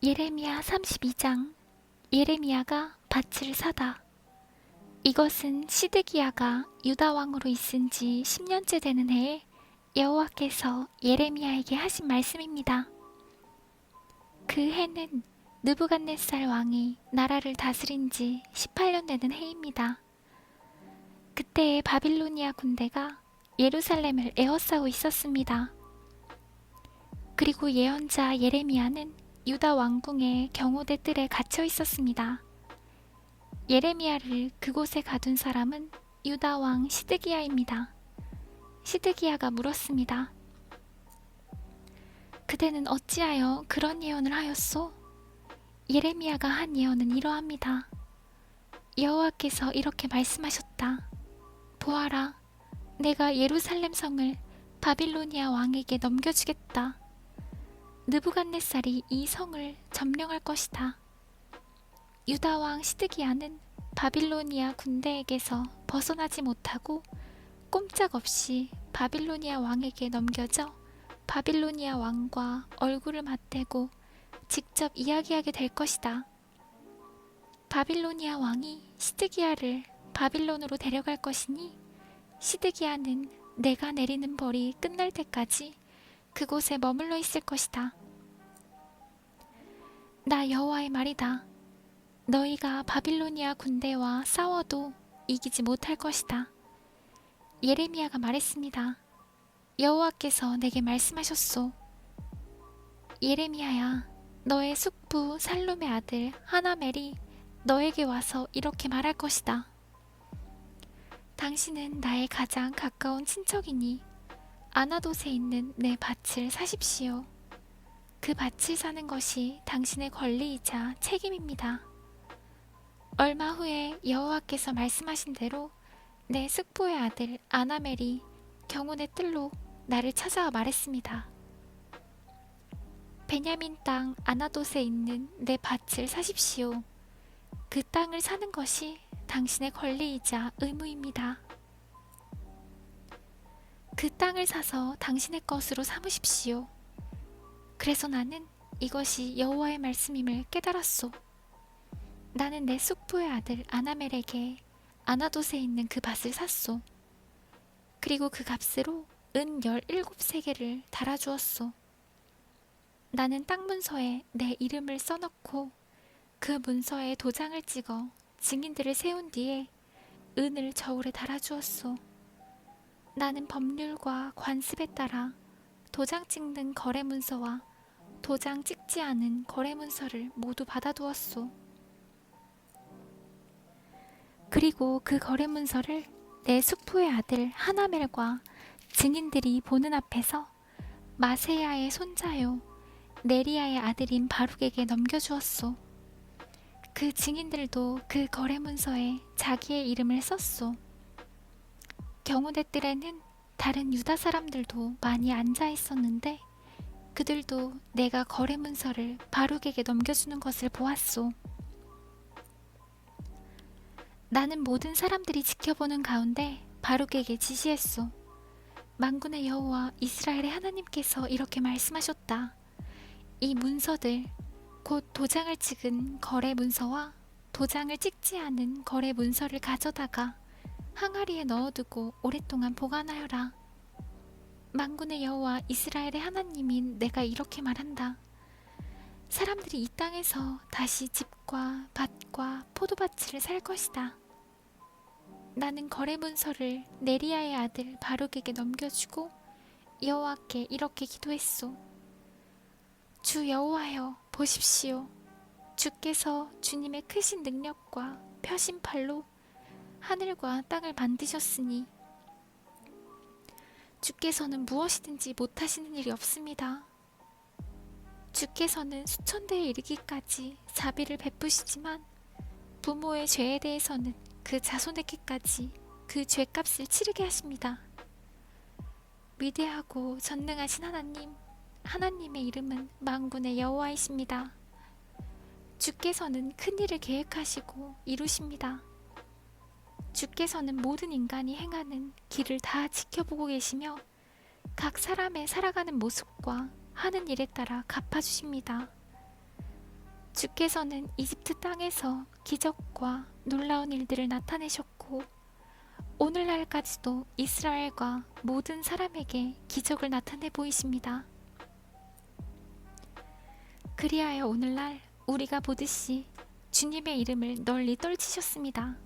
예레미야 32장. 예레미야가 밭을 사다. 이것은 시드기야가 유다 왕으로 있은 지 10년째 되는 해에 여호와께서 예레미야에게 하신 말씀입니다. 그 해는 느부갓네살 왕이 나라를 다스린 지 18년 되는 해입니다. 그때의 바빌로니아 군대가 예루살렘을 에워싸고 있었습니다. 그리고 예언자 예레미야는 유다 왕궁의 경호대 뜰에 갇혀 있었습니다. 예레미야를 그곳에 가둔 사람은 유다 왕 시드기야입니다. 시드기야가 물었습니다. 그대는 어찌하여 그런 예언을 하였소? 예레미야가 한 예언은 이러합니다. 여호와께서 이렇게 말씀하셨다. 보아라, 내가 예루살렘 성을 바빌로니아 왕에게 넘겨주겠다. 느부갓네살이 이 성을 점령할 것이다. 유다 왕 시드기야는 바빌로니아 군대에게서 벗어나지 못하고 꼼짝없이 바빌로니아 왕에게 넘겨져 바빌로니아 왕과 얼굴을 맞대고 직접 이야기하게 될 것이다. 바빌로니아 왕이 시드기야를 바빌론으로 데려갈 것이니 시드기야는 내가 내리는 벌이 끝날 때까지 그곳에 머물러 있을 것이다. 나 여호와의 말이다. 너희가 바빌로니아 군대와 싸워도 이기지 못할 것이다. 예레미야가 말했습니다. 여호와께서 내게 말씀하셨소. 예레미야야, 너의 숙부 살룸의 아들 하나멜이 너에게 와서 이렇게 말할 것이다. 당신은 나의 가장 가까운 친척이니 아나돗에 있는 내 밭을 사십시오. 그 밭을 사는 것이 당신의 권리이자 책임입니다. 얼마 후에 여호와께서 말씀하신 대로 내 숙부의 아들 아나멜이 경운의 뜰로 나를 찾아와 말했습니다. 베냐민 땅 아나돗에 있는 내 밭을 사십시오. 그 땅을 사는 것이 당신의 권리이자 의무입니다. 그 땅을 사서 당신의 것으로 삼으십시오. 그래서 나는 이것이 여호와의 말씀임을 깨달았소. 나는 내 숙부의 아들 아나멜에게 아나돗에 있는 그 밭을 샀소. 그리고 그 값으로 은 17세겔을 달아주었소. 나는 땅 문서에 내 이름을 써넣고 그 문서에 도장을 찍어 증인들을 세운 뒤에 은을 저울에 달아주었소. 나는 법률과 관습에 따라 도장 찍는 거래 문서와 도장 찍지 않은 거래 문서를 모두 받아두었소. 그리고 그 거래 문서를 내 숙부의 아들 하나멜과 증인들이 보는 앞에서 마세야의 손자요 네리야의 아들인 바룩에게 넘겨주었소. 그 증인들도 그 거래 문서에 자기의 이름을 썼소. 경호대 뜰에는 다른 유다 사람들도 많이 앉아 있었는데 그들도 내가 거래 문서를 바룩에게 넘겨주는 것을 보았소. 나는 모든 사람들이 지켜보는 가운데 바룩에게 지시했소. 만군의 여호와 이스라엘의 하나님께서 이렇게 말씀하셨다. 이 문서들, 곧 도장을 찍은 거래 문서와 도장을 찍지 않은 거래 문서를 가져다가 항아리에 넣어두고 오랫동안 보관하여라. 만군의 여호와 이스라엘의 하나님인 내가 이렇게 말한다. 사람들이 이 땅에서 다시 집과 밭과 포도밭을 살 것이다. 나는 거래 문서를 네리야의 아들 바룩에게 넘겨주고 여호와께 이렇게 기도했소. 주 여호와여, 보십시오. 주께서 주님의 크신 능력과 펴신 팔로 하늘과 땅을 만드셨으니 주께서는 무엇이든지 못하시는 일이 없습니다. 주께서는 수천대에 이르기까지 자비를 베푸시지만 부모의 죄에 대해서는 그 자손에게까지 그 죄값을 치르게 하십니다. 위대하고 전능하신 하나님, 하나님의 이름은 만군의 여호와이십니다. 주께서는 큰 일을 계획하시고 이루십니다. 주께서는 모든 인간이 행하는 길을 다 지켜보고 계시며 각 사람의 살아가는 모습과 하는 일에 따라 갚아주십니다. 주께서는 이집트 땅에서 기적과 놀라운 일들을 나타내셨고 오늘날까지도 이스라엘과 모든 사람에게 기적을 나타내 보이십니다. 그리하여 오늘날 우리가 보듯이 주님의 이름을 널리 떨치셨습니다.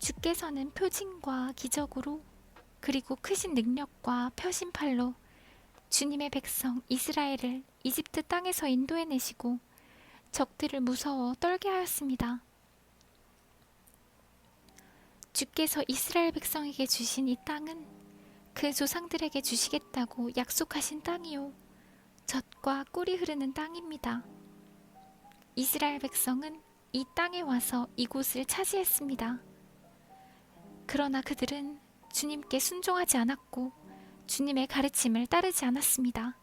주께서는 표징과 기적으로 그리고 크신 능력과 펴신팔로 주님의 백성 이스라엘을 이집트 땅에서 인도해내시고 적들을 무서워 떨게 하였습니다. 주께서 이스라엘 백성에게 주신 이 땅은 그 조상들에게 주시겠다고 약속하신 땅이요 젖과 꿀이 흐르는 땅입니다. 이스라엘 백성은 이 땅에 와서 이곳을 차지했습니다. 그러나 그들은 주님께 순종하지 않았고 주님의 가르침을 따르지 않았습니다.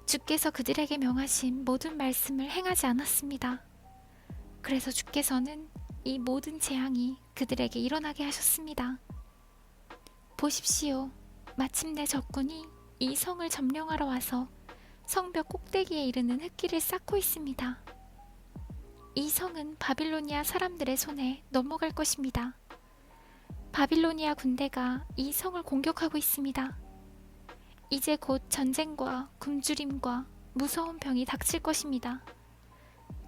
주께서 그들에게 명하신 모든 말씀을 행하지 않았습니다. 그래서 주께서는 이 모든 재앙이 그들에게 일어나게 하셨습니다. 보십시오. 마침내 적군이 이 성을 점령하러 와서 성벽 꼭대기에 이르는 흙길을 쌓고 있습니다. 이 성은 바빌로니아 사람들의 손에 넘어갈 것입니다. 바빌로니아 군대가 이 성을 공격하고 있습니다. 이제 곧 전쟁과 굶주림과 무서운 병이 닥칠 것입니다.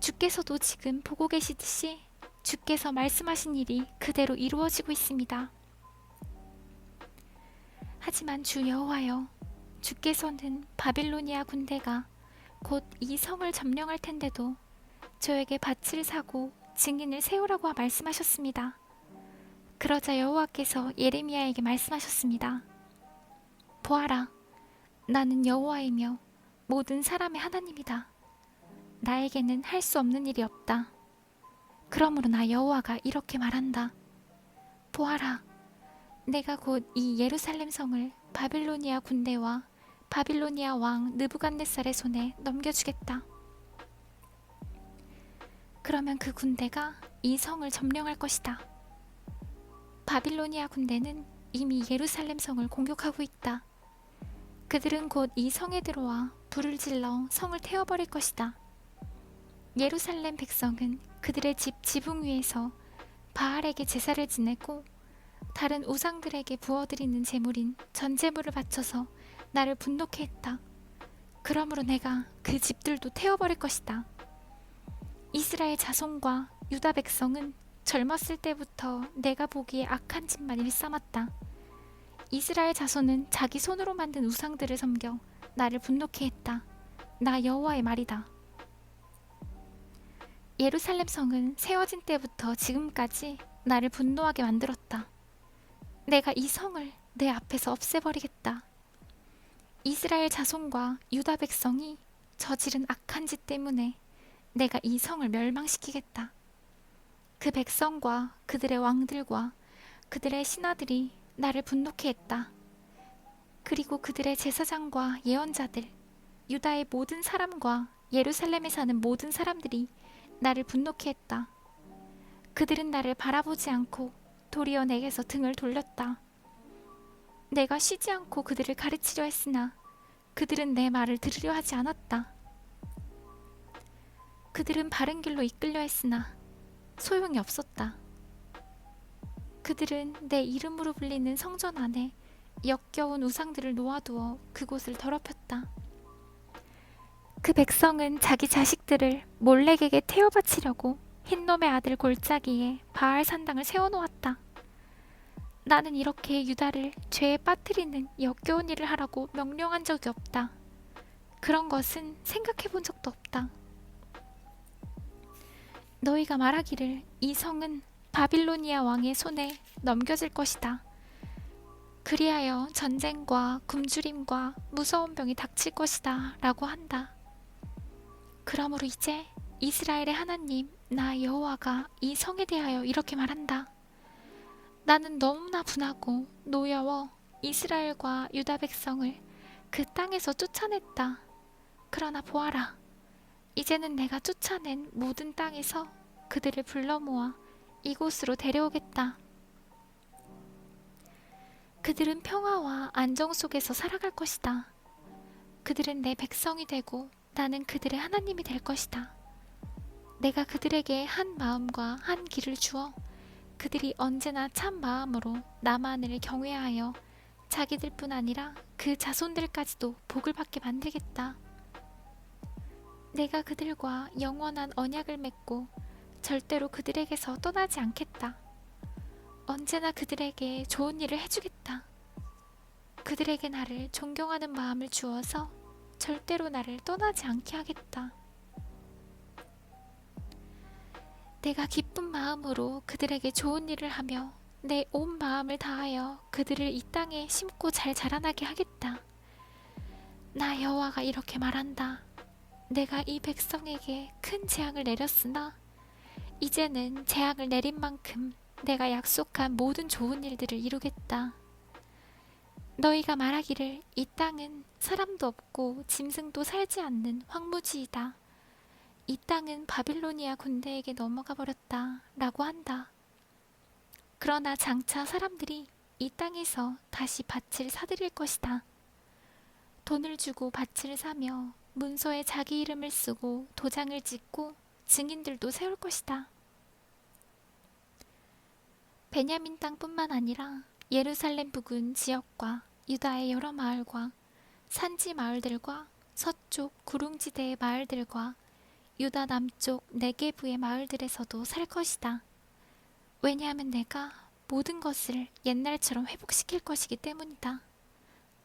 주께서도 지금 보고 계시듯이 주께서 말씀하신 일이 그대로 이루어지고 있습니다. 하지만 주 여호와여, 주께서는 바빌로니아 군대가 곧 이 성을 점령할 텐데도 저에게 밭을 사고 증인을 세우라고 말씀하셨습니다. 그러자 여호와께서 예레미야에게 말씀하셨습니다. 보아라, 나는 여호와이며 모든 사람의 하나님이다. 나에게는 할 수 없는 일이 없다. 그러므로 나 여호와가 이렇게 말한다. 보아라, 내가 곧 이 예루살렘 성을 바빌로니아 군대와 바빌로니아 왕 느부갓네살의 손에 넘겨주겠다. 그러면 그 군대가 이 성을 점령할 것이다. 바빌로니아 군대는 이미 예루살렘 성을 공격하고 있다. 그들은 곧 이 성에 들어와 불을 질러 성을 태워버릴 것이다. 예루살렘 백성은 그들의 집 지붕 위에서 바알에게 제사를 지내고 다른 우상들에게 부어드리는 제물인 전제물을 바쳐서 나를 분노케 했다. 그러므로 내가 그 집들도 태워버릴 것이다. 이스라엘 자손과 유다 백성은 젊었을 때부터 내가 보기에 악한 짓만 일삼았다. 이스라엘 자손은 자기 손으로 만든 우상들을 섬겨 나를 분노케 했다. 나 여호와의 말이다. 예루살렘 성은 세워진 때부터 지금까지 나를 분노하게 만들었다. 내가 이 성을 내 앞에서 없애버리겠다. 이스라엘 자손과 유다 백성이 저지른 악한 짓 때문에 내가 이 성을 멸망시키겠다. 그 백성과 그들의 왕들과 그들의 신하들이 나를 분노케 했다. 그리고 그들의 제사장과 예언자들, 유다의 모든 사람과 예루살렘에 사는 모든 사람들이 나를 분노케 했다. 그들은 나를 바라보지 않고 도리어 내게서 등을 돌렸다. 내가 쉬지 않고 그들을 가르치려 했으나 그들은 내 말을 들으려 하지 않았다. 그들은 바른 길로 이끌려 했으나 소용이 없었다. 그들은 내 이름으로 불리는 성전 안에 역겨운 우상들을 놓아두어 그곳을 더럽혔다. 그 백성은 자기 자식들을 몰렉에게 태워 바치려고 흰놈의 아들 골짜기에 바알 산당을 세워놓았다. 나는 이렇게 유다를 죄에 빠뜨리는 역겨운 일을 하라고 명령한 적이 없다. 그런 것은 생각해 본 적도 없다. 너희가 말하기를 이 성은 바빌로니아 왕의 손에 넘겨질 것이다. 그리하여 전쟁과 굶주림과 무서운 병이 닥칠 것이다 라고 한다. 그러므로 이제 이스라엘의 하나님 나 여호와가 이 성에 대하여 이렇게 말한다. 나는 너무나 분하고 노여워 이스라엘과 유다 백성을 그 땅에서 쫓아냈다. 그러나 보아라, 이제는 내가 쫓아낸 모든 땅에서 그들을 불러 모아 이곳으로 데려오겠다. 그들은 평화와 안정 속에서 살아갈 것이다. 그들은 내 백성이 되고 나는 그들의 하나님이 될 것이다. 내가 그들에게 한 마음과 한 길을 주어 그들이 언제나 참 마음으로 나만을 경외하여 자기들뿐 아니라 그 자손들까지도 복을 받게 만들겠다. 내가 그들과 영원한 언약을 맺고 절대로 그들에게서 떠나지 않겠다. 언제나 그들에게 좋은 일을 해주겠다. 그들에게 나를 존경하는 마음을 주어서 절대로 나를 떠나지 않게 하겠다. 내가 기쁜 마음으로 그들에게 좋은 일을 하며 내 온 마음을 다하여 그들을 이 땅에 심고 잘 자라나게 하겠다. 나 여호와가 이렇게 말한다. 내가 이 백성에게 큰 재앙을 내렸으나 이제는 재앙을 내린 만큼 내가 약속한 모든 좋은 일들을 이루겠다. 너희가 말하기를 이 땅은 사람도 없고 짐승도 살지 않는 황무지이다. 이 땅은 바빌로니아 군대에게 넘어가 버렸다 라고 한다. 그러나 장차 사람들이 이 땅에서 다시 밭을 사들일 것이다. 돈을 주고 밭을 사며 문서에 자기 이름을 쓰고 도장을 찍고 증인들도 세울 것이다. 베냐민 땅뿐만 아니라 예루살렘 부근 지역과 유다의 여러 마을과 산지 마을들과 서쪽 구릉지대의 마을들과 유다 남쪽 네게부의 마을들에서도 살 것이다. 왜냐하면 내가 모든 것을 옛날처럼 회복시킬 것이기 때문이다.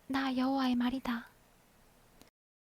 나 여호와의 말이다.